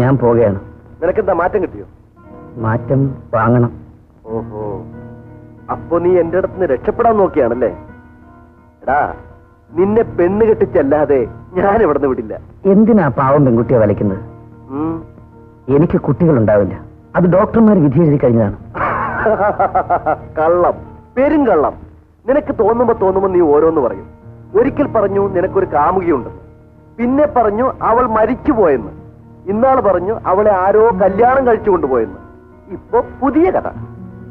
ഞാൻ പോവുകയാണ്. നിനക്കെന്താ മാറ്റം കിട്ടിയോ? മാറ്റം വാങ്ങണം. ഓഹോ, അപ്പൊ നീ എന്റെ അടുത്ത് രക്ഷപ്പെടാൻ നോക്കിയാണല്ലേ? എടാ, നിന്നെ പെണ്ണ് കെട്ടിച്ചല്ലാതെ ഞാൻ ഇവിടുന്ന് വിടില്ല. എന്തിനാ പാവം പെൺകുട്ടിയെ വലയ്ക്കുന്നത്? എനിക്ക് കുട്ടികളുണ്ടാവില്ല. അത് ഡോക്ടർമാർ വിധി എഴുതി കഴിഞ്ഞതാണ്. കള്ളം, പെരുങ്കള്ളം. നിനക്ക് തോന്നുമ്പോ നീ ഓരോന്ന് പറയും. ഒരിക്കൽ പറഞ്ഞു നിനക്കൊരു കാമുകിയുണ്ടെന്ന്, പിന്നെ പറഞ്ഞു അവൾ മരിച്ചുപോയെന്ന്, ഇന്നാൾ പറഞ്ഞു അവളെ ആരോ കല്യാണം കഴിച്ചു കൊണ്ടുപോയെന്ന്. ഇപ്പൊ പുതിയ കഥ.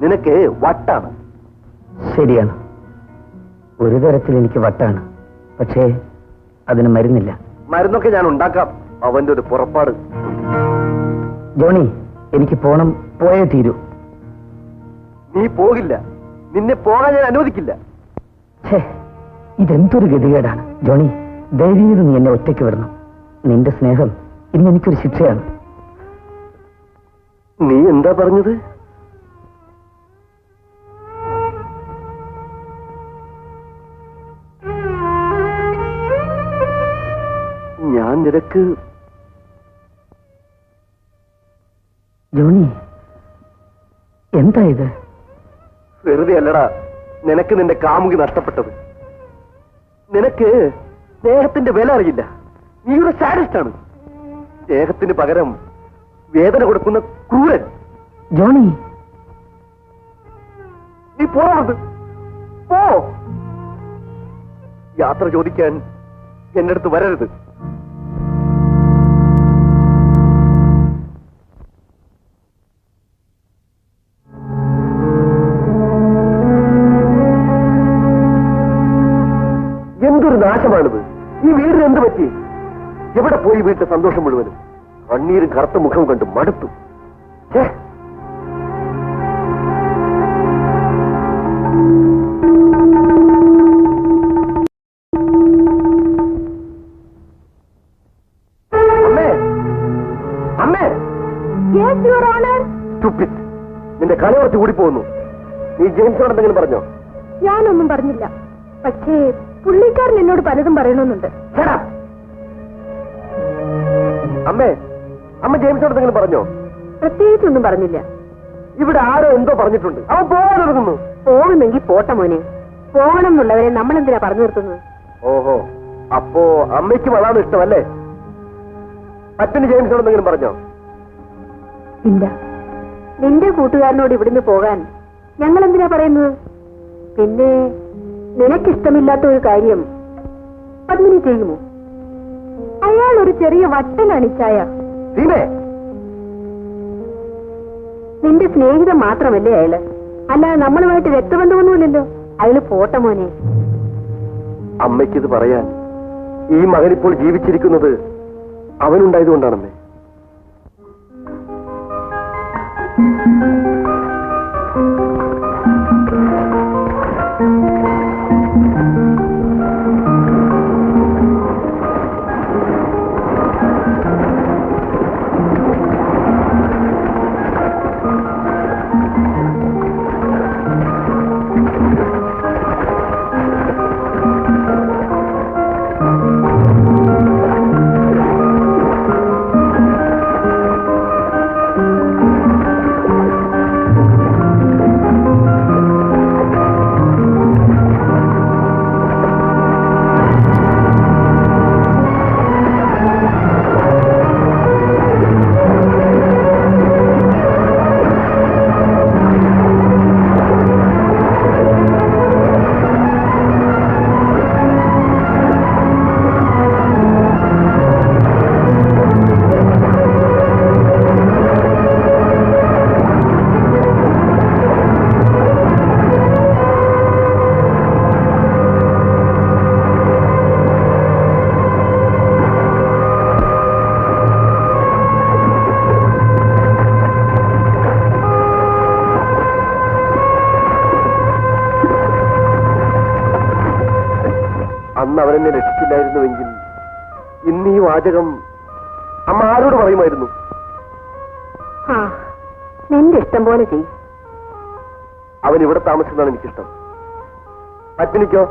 നിനക്ക് വട്ടാണ്. ശരിയാണ്, ഒരു തരത്തിൽ എനിക്ക് വട്ടാണ്. പക്ഷേ അതിന് മരുന്നില്ല. മരുന്നൊക്കെ ഞാൻ ഉണ്ടാക്കാം. അവന്റെ ഒരു പുറപ്പാട്. ജോണി, എനിക്ക് പോണം, പോയേ തീരൂ. നീ പോകില്ല. നിന്നെ പോകാൻ ഞാൻ അനുവദിക്കില്ല. ഇതെന്തൊരു ഗതികേടാണ്. ജോണി, ദയവീത് നീ എന്നെ ഒറ്റയ്ക്ക് വിടണം. നിന്റെ സ്നേഹം ഇന്ന് എനിക്കൊരു ശിക്ഷയാണ്. നീ എന്താ പറഞ്ഞത്? ഞാൻ നിനക്ക്... ജോണി, എന്താ ഇത്? വെറുതെ അല്ലടാ നിനക്ക് നിന്റെ കാമുകി നഷ്ടപ്പെട്ടത്. നിനക്ക് സ്നേഹത്തിന്റെ വില അറിയില്ല. നീ ഒരു സാഡിസ്റ്റാണ്. സ്നേഹത്തിന് പകരം വേദന കൊടുക്കുന്ന ക്രൂരൻ. ജോണി, നീ പോകരുത്. പോ. യാത്ര ചോദിക്കാൻ എന്റെ അടുത്ത് വരരുത്. എന്തൊരു നാശമാണിത്. ഈ വീടിന് എന്ത് പറ്റി? എവിടെ പോയി വീട്ടിൽ സന്തോഷം മുഴുവനും? കണ്ണീരും കറുത്ത മുഖം കണ്ട് മടുത്തു. അമ്മേ, അമ്മേ! നിന്റെ കളി കുറച്ച് കൂടി പോകുന്നു. നീ ജെയിംസിനോട് എന്തെങ്കിലും പറഞ്ഞോ? ഞാനൊന്നും പറഞ്ഞില്ല. പക്ഷേ പുള്ളിക്കാരൻ എന്നോട് പലതും പറയണമെന്നുണ്ട്. അമ്മേ, അമ്മ ജെയിംസിനോട് എന്തെങ്കിലും പറഞ്ഞോ? പ്രത്യേകിച്ചൊന്നും പറഞ്ഞില്ല. ഇവിടെ ആരോ എന്തോ പറഞ്ഞിട്ടുണ്ട്. അവൻ പോകാനൊരുങ്ങുന്നു. പോകുന്നെങ്കിൽ പോട്ടെ മോനെ. പോകണം എന്നുള്ളവരെ നമ്മൾ എന്തിനാ പറഞ്ഞു നിർത്തുന്നത്? ഓഹോ, അപ്പോ അമ്മയ്ക്കും അതാണ് ഇഷ്ടമല്ലേ? മറ്റൊന്ന് ജെയിംസിനോട് എന്തെങ്കിലും പറഞ്ഞോ? ഇല്ല. നിന്റെ കൂട്ടുകാരനോട് ഇവിടുന്ന് പോകാൻ ഞങ്ങൾ എന്തിനാ പറയുന്നത്? പിന്നെ നിനക്കിഷ്ടമില്ലാത്ത ഒരു കാര്യം പത്മിനി ചെയ്യുമോ? അയാൾ ഒരു ചെറിയ വട്ടനാണ് ചായ. നിന്റെ സ്നേഹിതം മാത്രമല്ലേ അയാള്? അല്ലാതെ നമ്മളുമായിട്ട് രക്തബന്ധമൊന്നുമില്ലല്ലോ. അയാള് പോട്ടെ മോനെ. അമ്മയ്ക്കിത് പറയാൻ ഈ മകനിപ്പോൾ ജീവിച്ചിരിക്കുന്നത് അവനുണ്ടായതുകൊണ്ടാണമ്മേ. അന്ന് അവനെന്നെ രക്ഷിച്ചില്ലായിരുന്നുവെങ്കിൽ ഇന്ന് ഈ വാചകം അമ്മ ആരോട് പറയുമായിരുന്നു? നിന്റെ ഇഷ്ടം പോലെ ചെയ്യും. അവൻ ഇവിടെ താമസിക്കുന്നതാണ് എനിക്കിഷ്ടം. പത്മിനിക്കോ?